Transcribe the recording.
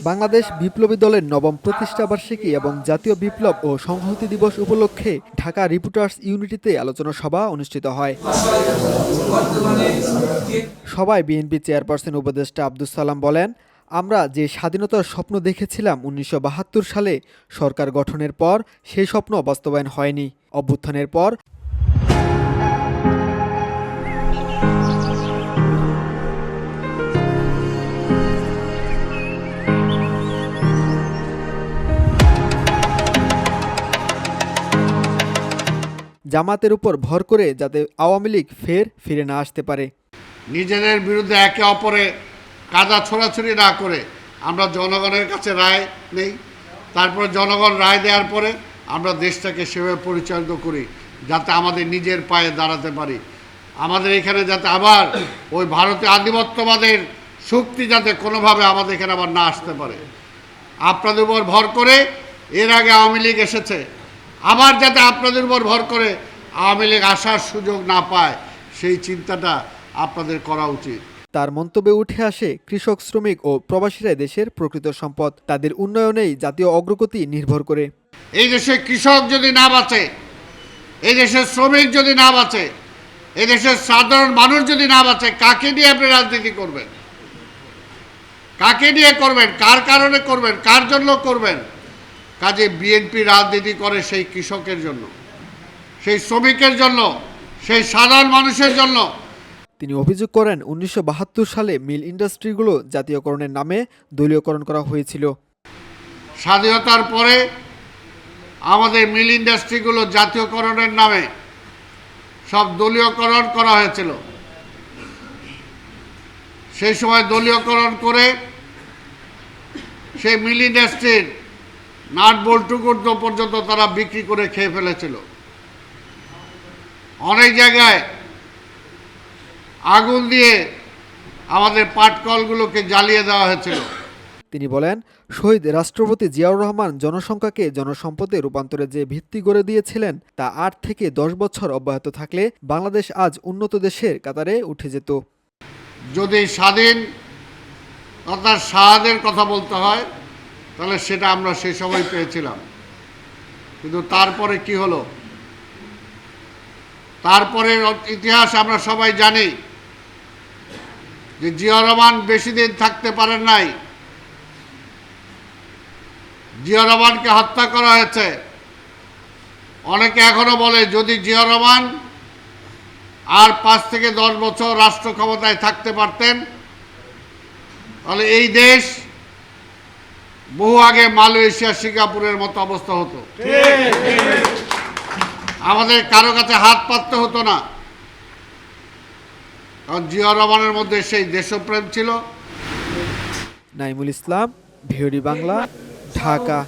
বাংলাদেশ বিপ্লবী দলের নবম প্রতিষ্ঠাবার্ষিকী এবং জাতীয় বিপ্লব ও সংহতি দিবস উপলক্ষে ঢাকা রিপোর্টার্স ইউনিটিতে আলোচনা সভা অনুষ্ঠিত হয়। সভায় বিএনপি চেয়ারপারসন উপদেষ্টা আব্দুস সালাম বলেন, আমরা যে স্বাধীনতার স্বপ্ন দেখেছিলাম ১৯৭২ সালে সরকার গঠনের পর সেই স্বপ্ন বাস্তবায়ন হয়নি। অভ্যুত্থানের পর জামাতের উপর ভর করে যাতে আওয়ামী লীগ ফিরে না আসতে পারে। নিজেদের বিরুদ্ধে একে অপরে কাদা ছোড়াছুড়ি না করে আমরা জনগণের কাছে রায় নেই, তারপর জনগণ রায় দেওয়ার পরে আমরা দেশটাকে সেভাবে পরিচালিত করি যাতে আমাদের নিজের পায়ে দাঁড়াতে পারি। আমাদের এখানে যাতে আবার ওই ভারতীয় আধিপত্যবাদের শক্তি যাতে কোনোভাবে আমাদের এখানে আবার না আসতে পারে। আপনাদের উপর ভর করে এর আগে আওয়ামী লীগ এসেছে, আবার যাতে আপনাদের উপর ভর করে আওয়ামী লীগ আসার সুযোগ না পায় সেই চিন্তাটা আপনাদের করা উচিত। তার মন্তব্যে উঠে আসে কৃষক, শ্রমিক ও প্রবাসীরা দেশের প্রকৃত সম্পদ, তাদের উন্নয়নেই জাতীয় অগ্রগতি নির্ভর করে। এই দেশে কৃষক যদি না বাঁচে, এই দেশের শ্রমিক যদি না বাঁচে, এই দেশের সাধারণ মানুষ যদি না বাঁচে, কাকে নিয়ে আপনি রাজনীতি করবেন? কাকে নিয়ে করবেন? কার কারণে করবেন? কার জন্য করবেন? কাজে বিএনপি রাজনীতি করে সেই কৃষকের জন্য, সেই শ্রমিকের জন্য, সেই সাধারণ মানুষের জন্য। তিনি অভিযোগ করেন ১৯৭২ সালে মিল ইন্ডাস্ট্রিগুলো জাতীয়করণের নামে দলীয়করণ করা হয়েছিল। স্বাধীনতার পরে আমাদের মিল ইন্ডাস্ট্রিগুলো জাতীয়করণের নামে সব দলীয়করণ করা হয়েছিল। সেই সময় দলীয়করণ করে সেই মিল ইন্ডাস্ট্রির নাট বল্টু পর্যন্ত তারা বিক্রি করে খেয়ে ফেলেছিল। অনেক জায়গায় আগুন দিয়ে আমাদের পাটকলগুলোকে জ্বালিয়ে দেওয়া হয়েছিল। তিনি বলেন, শহীদ রাষ্ট্রপতি জিয়াউর রহমান জনসংখ্যাকে জনসম্পদে রূপান্তরে যে ভিত্তি গড়ে দিয়েছিলেন তা ৮ থেকে ১০ বছর অব্যাহত থাকলে বাংলাদেশ আজ উন্নত দেশের কাতারে উঠে যেত। যদি স্বাধীনতার শাহাদের কথা বলতে হয় তাহলে সেটা আমরা সেই সময় পেয়েছিলাম, কিন্তু তারপরে কি হলো? তারপরে ইতিহাস আমরা সবাই জানি যে জিয়াউর রহমান বেশি দিন থাকতে পারেন নাই। জিয়াউর রহমানকে হত্যা করা হয়েছে। অনেকে এখনো বলে যদি জিয়াউর রহমান আর ৫ থেকে ১০ বছর রাষ্ট্র ক্ষমতায় থাকতে পারতেন তাহলে এই দেশ বহু আগে মালয়েশিয়া, সিঙ্গাপুরের মতো অবস্থা হতো। আমাদের কারো কাছে হাত পাততে হতো না, কারণ জিয়াউর রহমানের মধ্যে সেই দেশপ্রেম ছিল। নাইমুল ইসলাম, ভিওডি বাংলা, ঢাকা।